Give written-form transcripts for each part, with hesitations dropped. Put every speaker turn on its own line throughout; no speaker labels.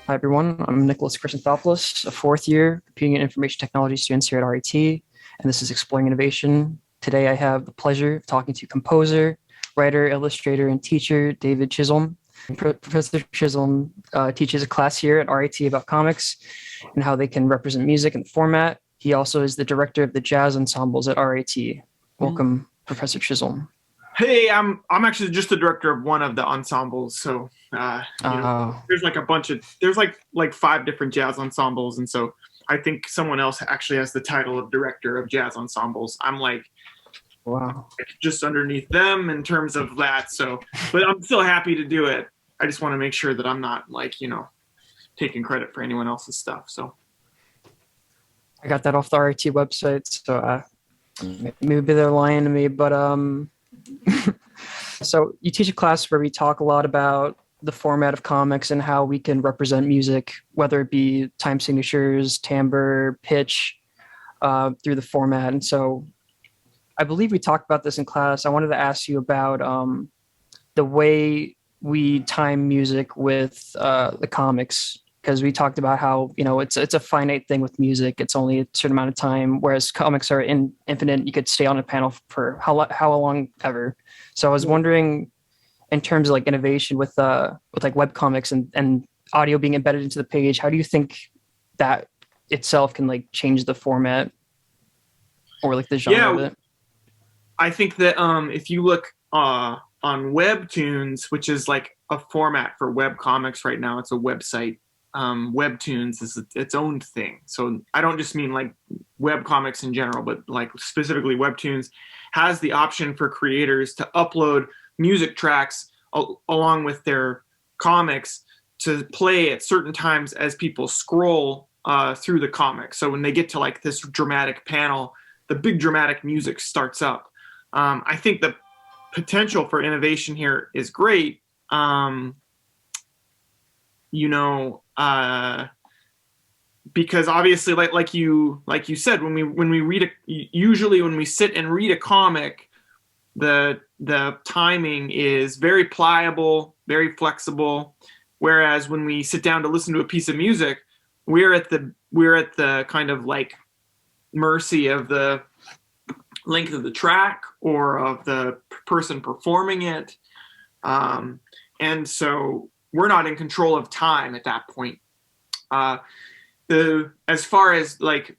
Hi, everyone. I'm Nick Chrysanthopoulos, a fourth year computing and information technology students here at RIT, and this is Exploring Innovation. Today, I have the pleasure of talking to composer, writer, illustrator, and teacher David Chsholm. Professor Chsholm teaches a class here at RIT about comics and how they can represent music and format. He also is the director of the jazz ensembles at RIT. Welcome, Professor Chsholm.
Hey, I'm actually just the director of one of the ensembles. So there's like a bunch of there's like five different jazz ensembles, and so I think someone else actually has the title of director of jazz ensembles. I'm like
Wow.
just underneath them in terms of that. So, but I'm still happy to do it. I just want to make sure that I'm not like taking credit for anyone else's stuff. So
I got that off the RIT website, so maybe they're lying to me, but so you teach a class where we talk a lot about the format of comics and how we can represent music, whether it be time signatures, timbre, pitch, through the format. And so I believe we talked about this in class. I wanted to ask you about the way we time music with the comics, because we talked about how it's a finite thing with music. It's only a certain amount of time, whereas comics are infinite. You could stay on a panel for how long ever. So I was wondering, in terms of like innovation with like web comics and audio being embedded into the page, how do you think that itself can like change the format or like the genre of
yeah,
it?
I think that if you look on Webtoons, which is like a format for web comics right now, it's a website. Webtoons is its own thing. So I don't just mean like web comics in general, but like specifically Webtoons has the option for creators to upload music tracks along with their comics to play at certain times as people scroll through the comic. So when they get to like this dramatic panel, the big dramatic music starts up. I think the potential for innovation here is great. You know, because obviously, like you said, when we read usually when we sit and read a comic, the timing is very pliable, very flexible. Whereas when we sit down to listen to a piece of music, we're at the kind of like mercy of the length of the track or of the person performing it. And so we're not in control of time at that point. As far as like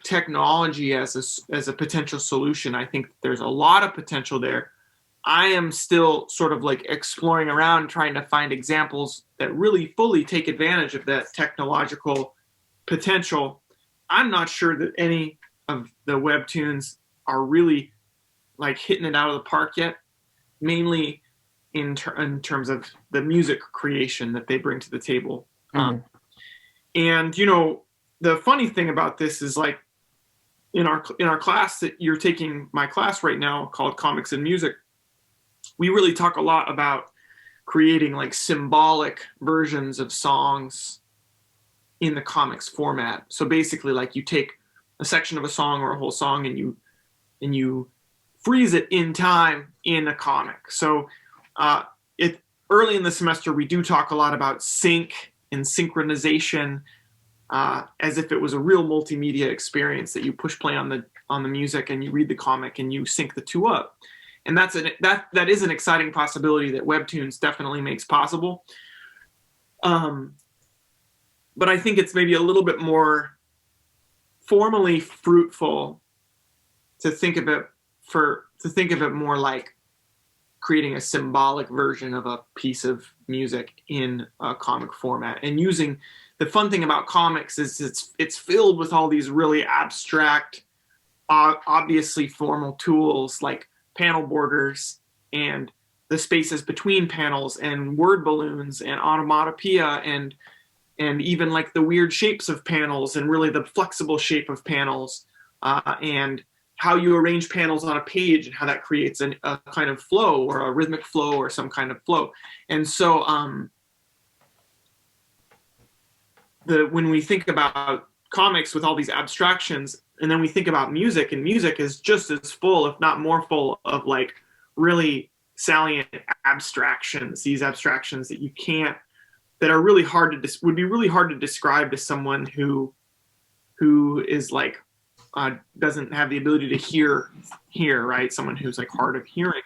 technology as a potential solution, I think there's a lot of potential there. I am still sort of like exploring around trying to find examples that really fully take advantage of that technological potential. I'm not sure that any of the webtoons are really like hitting it out of the park yet, mainly in terms of the music creation that they bring to the table.
Mhm.
And the funny thing about this is like in our class that you're taking, my class right now called Comics and Music, we really talk a lot about creating like symbolic versions of songs in the comics format. So basically, like you take a section of a song or a whole song and you freeze it in time in a comic. So it early in the semester we do talk a lot about sync and synchronization, as if it was a real multimedia experience that you push play on the music and you read the comic and you sync the two up. And that is an exciting possibility that Webtoons definitely makes possible. But I think it's maybe a little bit more formally fruitful to think of it more like creating a symbolic version of a piece of music in a comic format. And using the fun thing about comics is it's filled with all these really abstract, obviously formal tools like panel borders and the spaces between panels and word balloons and onomatopoeia and even like the weird shapes of panels and really the flexible shape of panels, and how you arrange panels on a page and how that creates a kind of flow or a rhythmic flow or some kind of flow. And so when we think about comics with all these abstractions, and then we think about music, and music is just as full, if not more full, of like really salient abstractions, these abstractions that you can't that are really hard to would be really hard to describe to someone who is like doesn't have the ability to hear, right? Someone who's like hard of hearing.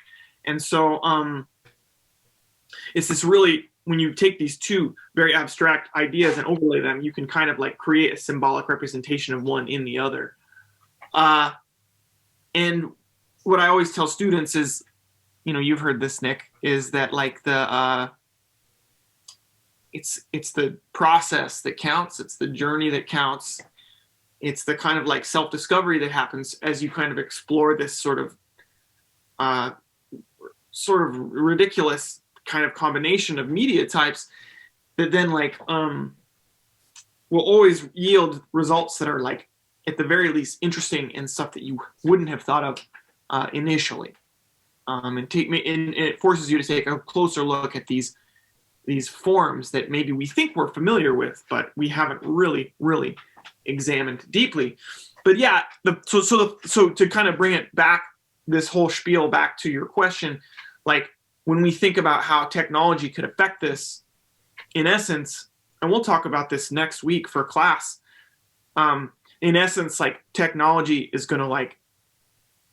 And so it's this really, when you take these two very abstract ideas and overlay them, you can kind of like create a symbolic representation of one in the other. And what I always tell students is, you know, you've heard this, Nick, is that like it's the process that counts. It's the journey that counts. It's the kind of like self-discovery that happens as you kind of explore this sort of ridiculous kind of combination of media types that then like will always yield results that are like at the very least interesting and stuff that you wouldn't have thought of initially. And it forces you to take a closer look at these forms that maybe we think we're familiar with, but we haven't really examined deeply. But yeah, so to kind of bring it back, this whole spiel back to your question, like when we think about how technology could affect this, in essence, and we'll talk about this next week for class, in essence, like technology is going to like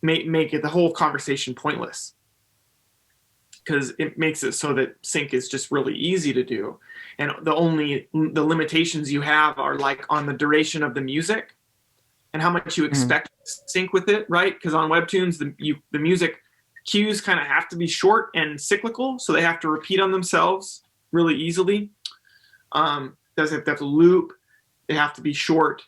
make it the whole conversation pointless, because it makes it so that sync is just really easy to do, and the limitations you have are like on the duration of the music and how much you expect to sync with it, right? Because on webtoons, the music cues kind of have to be short and cyclical, so they have to repeat on themselves really easily. Does have to loop, they have to be short,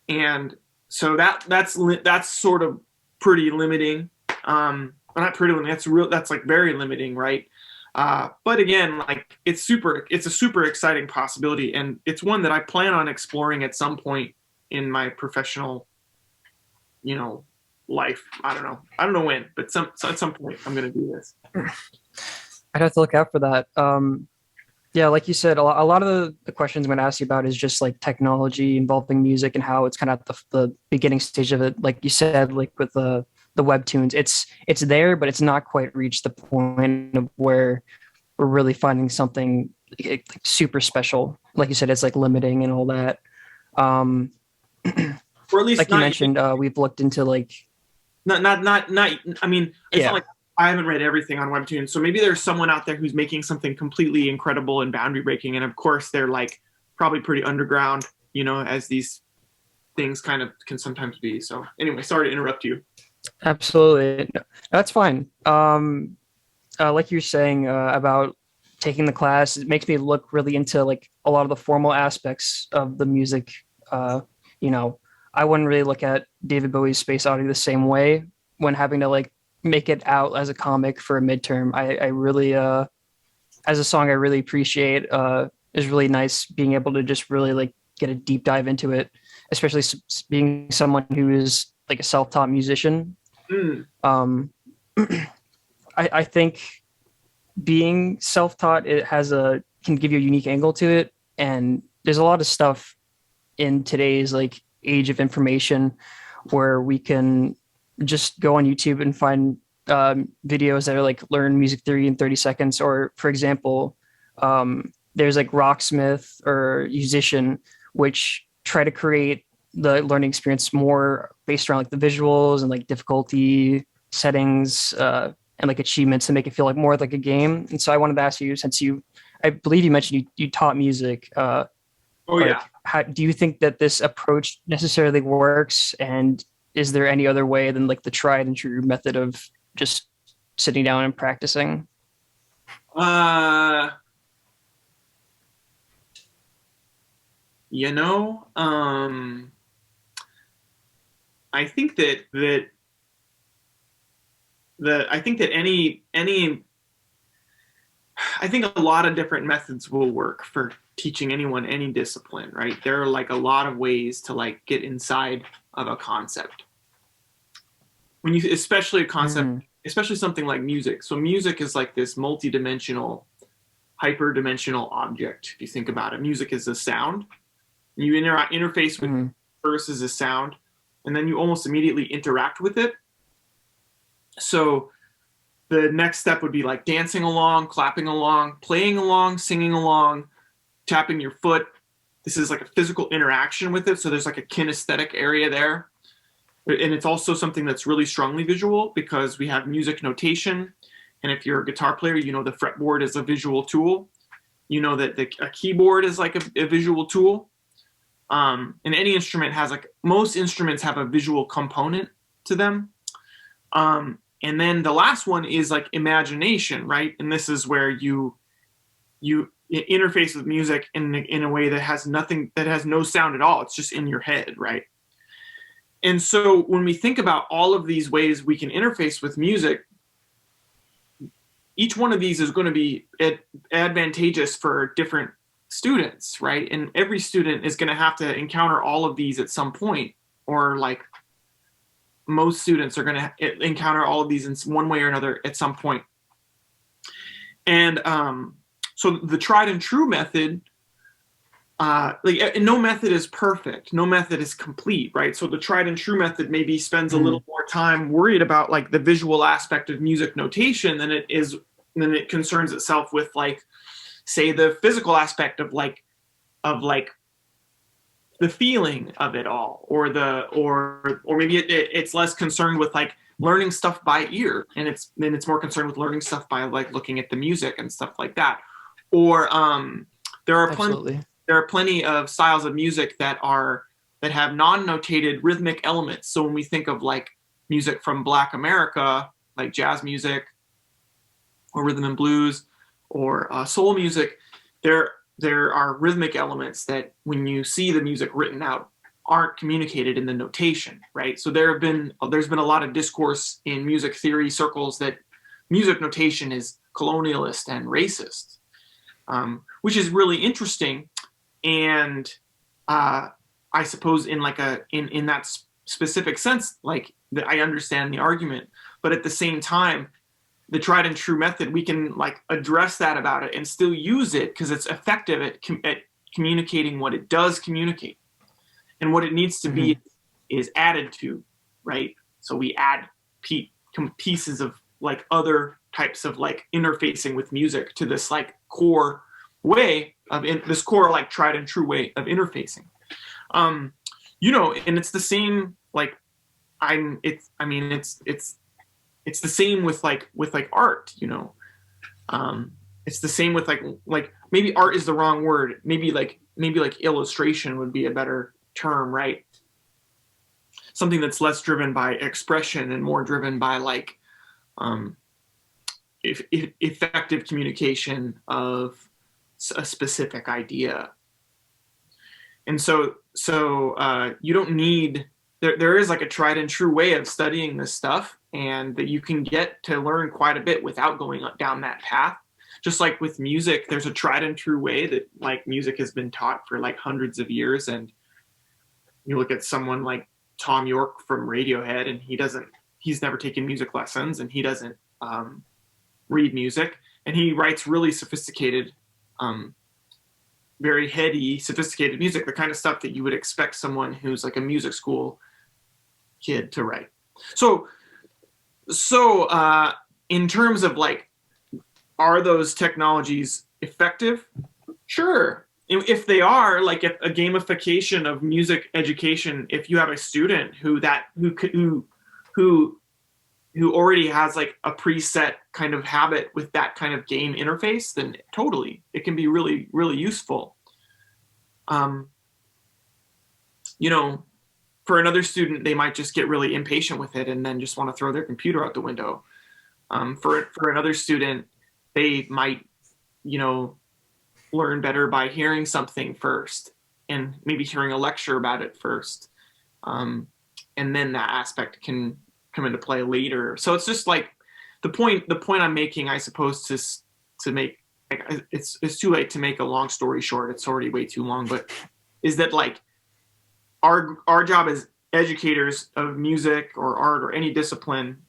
and so that's sort of pretty limiting. Not pretty limiting, that's like very limiting, right? But again, like it's a super exciting possibility, and it's one that I plan on exploring at some point in my professional, you know, life. I don't know when, but at some point I'm going to do this.
I'd have to look out for that. Yeah, like you said, a lot of the questions I'm going to ask you about is just like technology involving music and how it's kind of at the beginning stage of it. Like you said, like with the webtoons, it's there, but it's not quite reached the point of where we're really finding something like super special. Like you said, it's like limiting and all that.
Or at least,
like you mentioned, we've looked into like
not. I mean, it's not like I haven't read everything on webtoons, so maybe there's someone out there who's making something completely incredible and boundary breaking, and of course they're like probably pretty underground, you know, as these things kind of can sometimes be. So anyway, sorry to interrupt you.
Absolutely, no, that's fine. Like you're saying about taking the class, it makes me look really into like a lot of the formal aspects of the music. You know, I wouldn't really look at David Bowie's Space Oddity the same way when having to like make it out as a comic for a midterm. I really, as a song, I really appreciate. Is really nice being able to just really like get a deep dive into it, especially being someone who is like a self-taught musician. I think being self-taught, it can give you a unique angle to it, and there's a lot of stuff in today's like age of information where we can just go on YouTube and find videos that are like learn music theory in 30 seconds. Or for example, there's like Rocksmith or Musician, which try to create the learning experience more based around like the visuals and like difficulty settings and like achievements to make it feel like more like a game. And so I wanted to ask you, since I believe you mentioned you taught music. How do you think that this approach necessarily works? And is there any other way than like the tried and true method of just sitting down and practicing?
You know, I think that I think a lot of different methods will work for teaching anyone any discipline, right? There are like a lot of ways to like get inside of a concept. Especially a concept, especially something like music. So music is like this multi-dimensional, hyper-dimensional object. If you think about it, music is a sound. You interface with verse as a sound, and then you almost immediately interact with it. So the next step would be like dancing along, clapping along, playing along, singing along, tapping your foot. This is like a physical interaction with it. So there's like a kinesthetic area there. And it's also something that's really strongly visual because we have music notation. And if you're a guitar player, you know the fretboard is a visual tool. You know that a keyboard is like a visual tool. And any instrument has like, most instruments have a visual component to them. And then the last one is like imagination, right? And this is where you interface with music in a way that has nothing, that has no sound at all. It's just in your head, right? And so when we think about all of these ways we can interface with music, each one of these is going to be advantageous for different students, right? And every student is going to have to encounter all of these at some point, or like most students are going to encounter all of these in one way or another at some point. And so the tried and true method, no method is perfect, no method is complete, right? So the tried and true method maybe spends a little more time worried about like the visual aspect of music notation than it concerns itself with, like, say, the physical aspect of the feeling of it all, or maybe it's less concerned with like learning stuff by ear, and it's more concerned with learning stuff by like looking at the music and stuff like that. Or there are plenty of styles of music that have non-notated rhythmic elements. So when we think of like music from Black America, like jazz music or rhythm and blues or soul music, there are rhythmic elements that when you see the music written out aren't communicated in the notation, right? So there's been a lot of discourse in music theory circles that music notation is colonialist and racist, which is really interesting. And I suppose in that specific sense, like, I understand the argument, but at the same time, the tried and true method, we can like address that about it and still use it because it's effective at communicating what it does communicate, and what it needs to be is added to, right? So we add pieces of like other types of like interfacing with music to this like core way of this core like tried and true way of interfacing. And it's the same like it's the same with art, it's the same with like maybe art is the wrong word. Maybe like illustration would be a better term, right? Something that's less driven by expression and more driven by like effective communication of a specific idea. And so you don't need, there is like a tried and true way of studying this stuff, and that you can get to learn quite a bit without going down that path. Just like with music, there's a tried and true way that like music has been taught for like hundreds of years. And you look at someone like Tom York from Radiohead, and he's never taken music lessons, and he doesn't read music, and he writes really sophisticated, very heady, sophisticated music, the kind of stuff that you would expect someone who's like a music school kid to write. So in terms of like, are those technologies effective? Sure. If they are, like, if a gamification of music education, if you have a student who already has like a preset kind of habit with that kind of game interface, then totally, it can be really, really useful. For another student, they might just get really impatient with it and then just want to throw their computer out the window. For another student, they might, learn better by hearing something first, and maybe hearing a lecture about it first. And then that aspect can come into play later. So it's just like the point I'm making, I suppose, to make, like, it's too late to make a long story short. It's already way too long, but is that like our job as educators of music or art or any discipline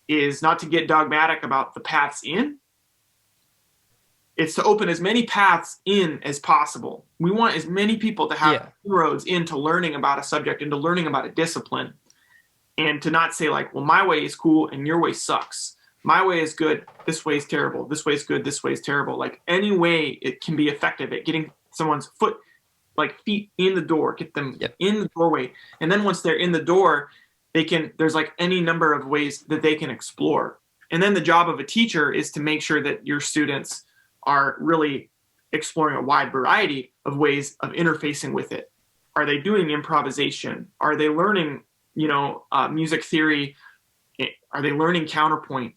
is not to get dogmatic about the paths in. It's to open as many paths in as possible. We want as many people to have inroads into learning about a subject, into learning about a discipline, and to not say like, well, my way is cool and your way sucks. my way is good, this way is terrible, this way is good, this way is terrible. Like any way it can be effective at getting someone's feet in the door, get them in the doorway. And then once they're in the door, there's like any number of ways that they can explore. And then the job of a teacher is to make sure that your students are really exploring a wide variety of ways of interfacing with it. Are they doing improvisation? Are they learning, music theory? Are they learning counterpoint?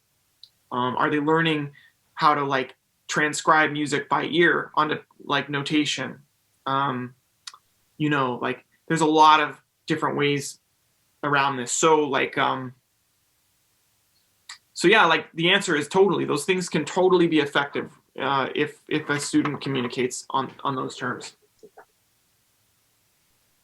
Are they learning how to like transcribe music by ear onto like notation? Like there's a lot of different ways around this. So like, like the answer is totally, those things can totally be effective if a student communicates on those terms.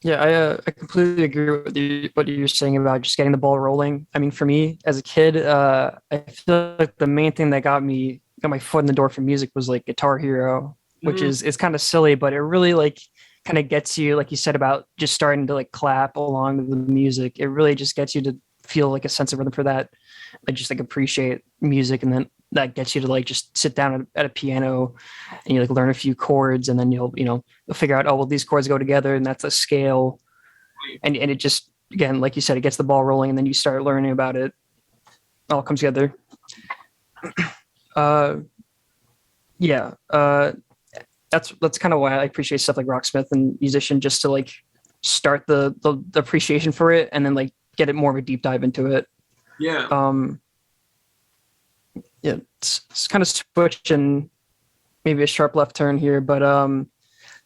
Yeah, I completely agree with what you're saying about just getting the ball rolling. I mean, for me as a kid, I feel like the main thing that got my foot in the door for music was like Guitar Hero, which is kind of silly, but it really like kind of gets you, like you said, about just starting to like clap along with the music. It really just gets you to feel like a sense of rhythm for that. Like just like appreciate music, and then that gets you to like just sit down at a piano and you like learn a few chords, and then you'll figure out, oh well, these chords go together and that's a scale, and it just, again, like you said, it gets the ball rolling, and then you start learning about it. It all comes together. That's kind of why I appreciate stuff like Rocksmith and Musician, just to like start the appreciation for it, and then like get it more of a deep dive into it. It's kind of switching, maybe a sharp left turn here, but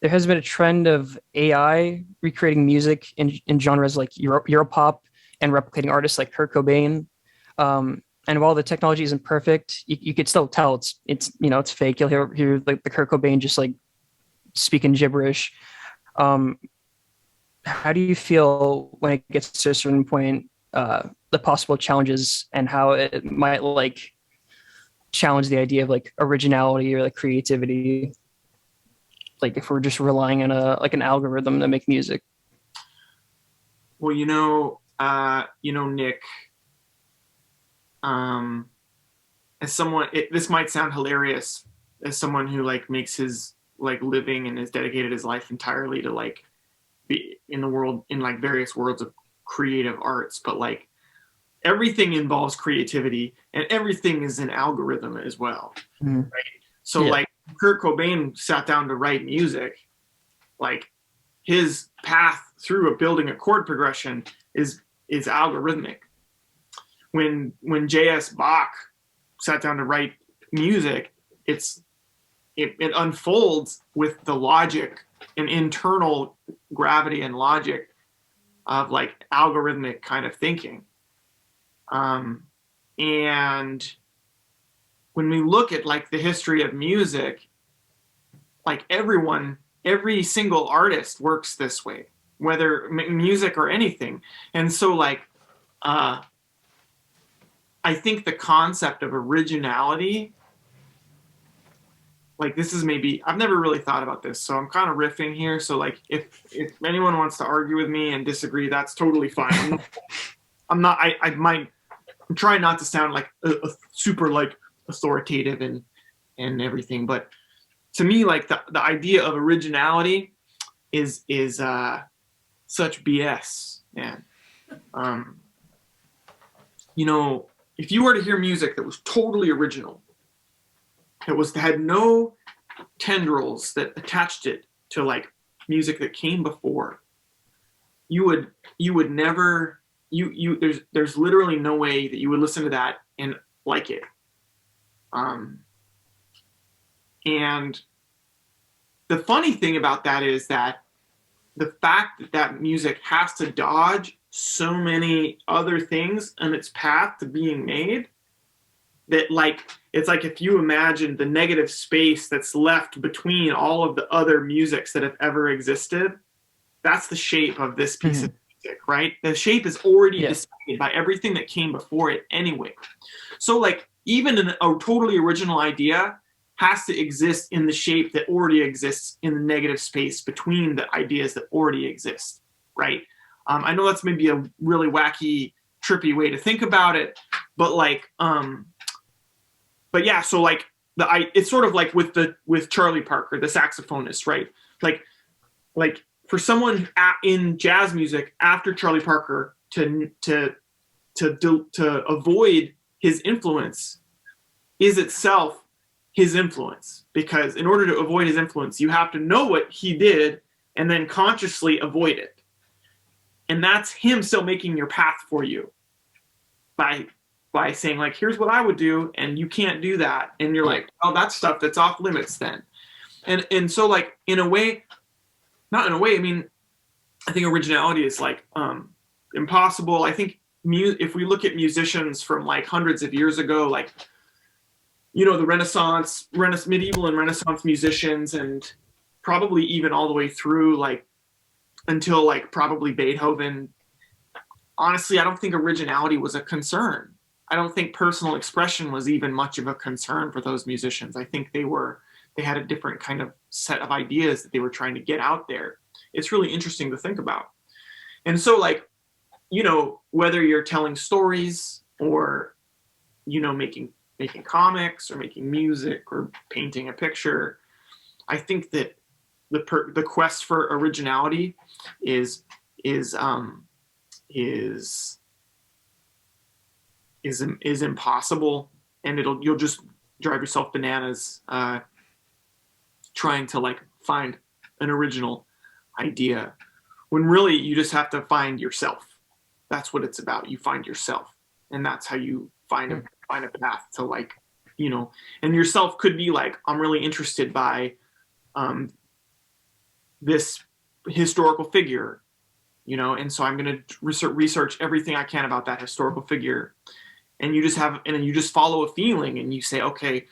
there has been a trend of AI recreating music in genres like Europop and replicating artists like Kurt Cobain. And while the technology isn't perfect, you could still tell it's fake. You'll hear like the Kurt Cobain just like speaking gibberish. How do you feel when it gets to a certain point, the possible challenges and how it might like challenge the idea of like originality or like creativity, like if we're just relying on an algorithm to make music?
Well, Nick, as someone, this might sound hilarious, as someone who like makes his like living and has dedicated his life entirely to like be in the world, in like various worlds of creative arts, but like everything involves creativity and everything is an algorithm as well. Right? So like Kurt Cobain sat down to write music, like his path through building a chord progression is algorithmic. When J.S. Bach sat down to write music, it unfolds with the logic and internal gravity and logic of like algorithmic kind of thinking. And when we look at like the history of music, like every single artist works this way, whether music or anything. And so like, I think the concept of originality, like this is maybe, I've never really thought about this, so I'm kind of riffing here. So like if anyone wants to argue with me and disagree, that's totally fine. I'm trying not to sound like a super like authoritative and everything, but to me, like the idea of originality is such BS, man. If you were to hear music that was totally original, that had no tendrils that attached it to like music that came before, you would never, there's literally no way that you would listen to that and like it. And the funny thing about that is that the fact that music has to dodge so many other things on its path to being made, that like it's like if you imagine the negative space that's left between all of the other musics that have ever existed, that's the shape of this piece of music, right? The shape is already decided by everything that came before it anyway. So like even a totally original idea has to exist in the shape that already exists in the negative space between the ideas that already exist, right? I know that's maybe a really wacky, trippy way to think about it, but like but yeah, so like it's sort of like with Charlie Parker, the saxophonist, right? Like for someone in jazz music after Charlie Parker to avoid his influence is itself his influence, because in order to avoid his influence, you have to know what he did and then consciously avoid it. And that's him still making your path for you by saying like, here's what I would do, and you can't do that. And you're like, oh, that's stuff that's off limits then. And so like in a way, not in a way, I mean, I think originality is like impossible. I think if we look at musicians from like hundreds of years ago, like, you know, the medieval and Renaissance musicians, and probably even all the way through like until like probably Beethoven, honestly, I don't think originality was a concern. I don't think personal expression was even much of a concern for those musicians. I think they had a different kind of set of ideas that they were trying to get out there. It's really interesting to think about. And so like, you know, whether you're telling stories or, you know, making comics or making music or painting a picture, I think that the quest for originality is impossible, and you'll just drive yourself bananas trying to like find an original idea, when really you just have to find yourself. That's what it's about. You find yourself, and that's how you find a path to like, you know, and yourself could be like, I'm really interested by this historical figure, you know, and so I'm going to research everything I can about that historical figure. And you just follow a feeling, and you say, okay,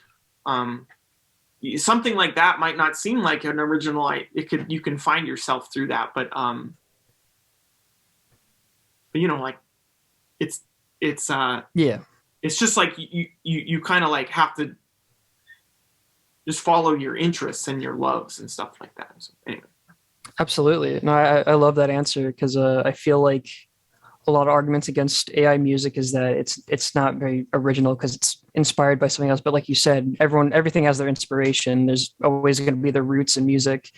something like that might not seem like an original. You can find yourself through that, but you know, like it's just like you kind of like have to just follow your interests and your loves and stuff like that. So anyway.
Absolutely. No, I love that answer, because I feel like a lot of arguments against AI music is that it's not very original because it's inspired by something else. But like you said, everything has their inspiration. There's always going to be the roots in music,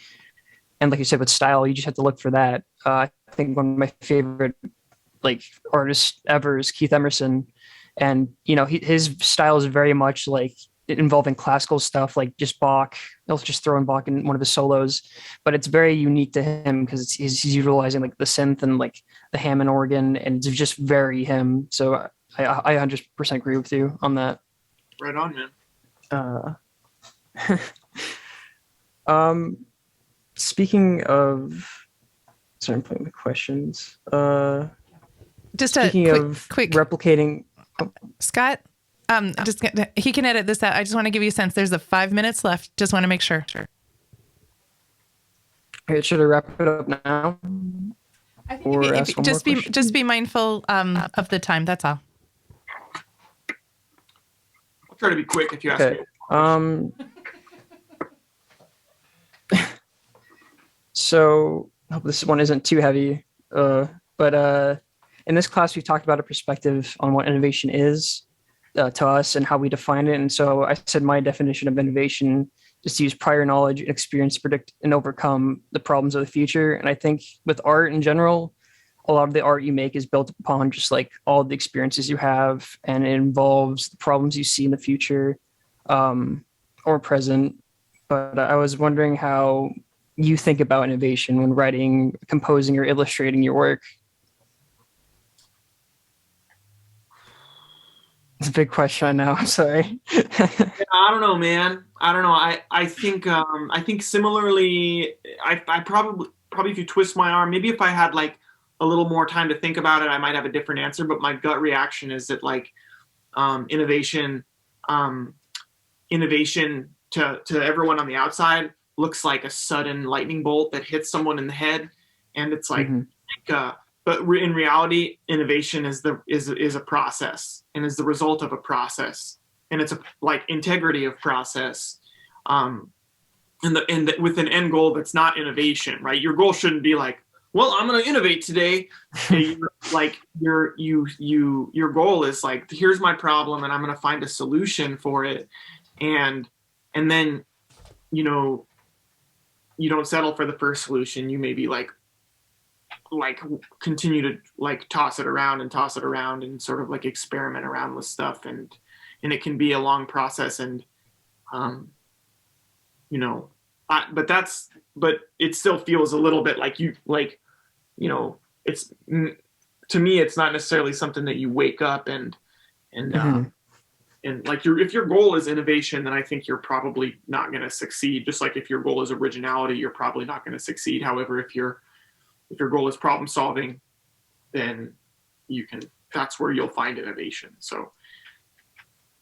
and like you said, with style, you just have to look for that. I think one of my favorite like artists ever is Keith Emerson, and you know his style is very much like involving classical stuff, like just Bach. He'll just throw in Bach in one of his solos, but it's very unique to him because he's utilizing like the synth and like the Hammond organ, and it's just very him. So I 100% agree with you on that.
Right on,
man. Speaking of, sorry, I'm playing the questions.
Just
speaking of
quick
replicating,
Scott. He can edit this out. I just want to give you a sense. There's 5 minutes left. Just want to make sure.
Okay, should I wrap it up now?
I think just be mindful of the time. That's all.
I'll try to be quick if you ask me.
So I hope this one isn't too heavy. But in this class, we talked about a perspective on what innovation is to us and how we define it. And so I said my definition of innovation is to use prior knowledge and experience to predict and overcome the problems of the future. And I think with art in general, a lot of the art you make is built upon just like all the experiences you have, and it involves the problems you see in the future or present. But I was wondering how you think about innovation when writing, composing, or illustrating your work. It's a big question, I know. I'm sorry.
I don't know, man. I don't know. I think similarly. I probably if you twist my arm, maybe if I had like a little more time to think about it, I might have a different answer. But my gut reaction is that like innovation to everyone on the outside looks like a sudden lightning bolt that hits someone in the head, and it's like. But in reality, innovation is a process, and is the result of a process, and it's a like integrity of process, and with an end goal that's not innovation, right? Your goal shouldn't be like, well, I'm going to innovate today. Like your goal is like, here's my problem and I'm going to find a solution for it. And then, you know, you don't settle for the first solution. You maybe like continue to like toss it around and sort of like experiment around with stuff. And it can be a long process. And, you know, but it still feels a little bit like it's, to me, it's not necessarily something that you wake up and like if your goal is innovation, then I think you're probably not going to succeed. Just like if your goal is originality, you're probably not going to succeed. However, if your goal is problem solving, then that's where you'll find innovation. So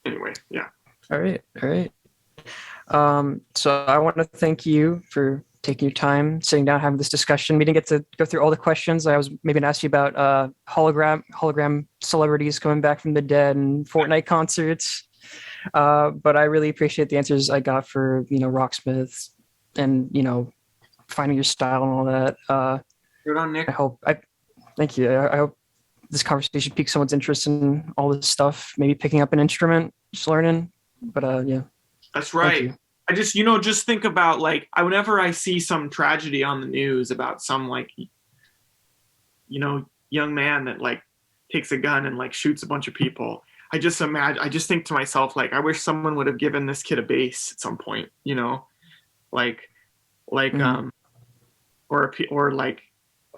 anyway, yeah.
All right. So I want to thank you for taking your time, sitting down, having this discussion. We didn't get to go through all the questions. I was maybe going to ask you about hologram celebrities coming back from the dead and Fortnite concerts. But I really appreciate the answers I got for, Rocksmiths and, finding your style and all that.
Good on, Nick.
Thank you. I hope this conversation piques someone's interest in all this stuff, maybe picking up an instrument, just learning. But yeah.
That's right. I just, just think about like, whenever I see some tragedy on the news about some like, young man that like takes a gun and like shoots a bunch of people, I just think to myself, like, I wish someone would have given this kid a bass at some point,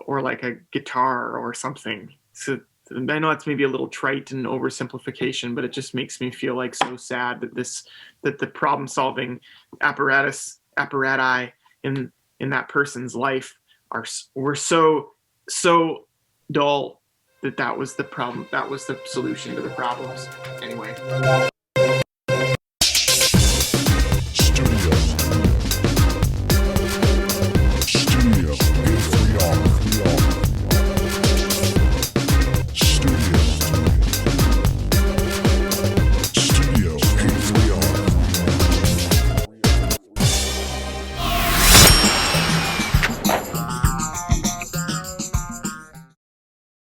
or like a guitar or something. So I know it's maybe a little trite and oversimplification, but it just makes me feel like so sad that the problem-solving apparati in that person's life were so dull that was the problem. That was the solution to the problems. Anyway.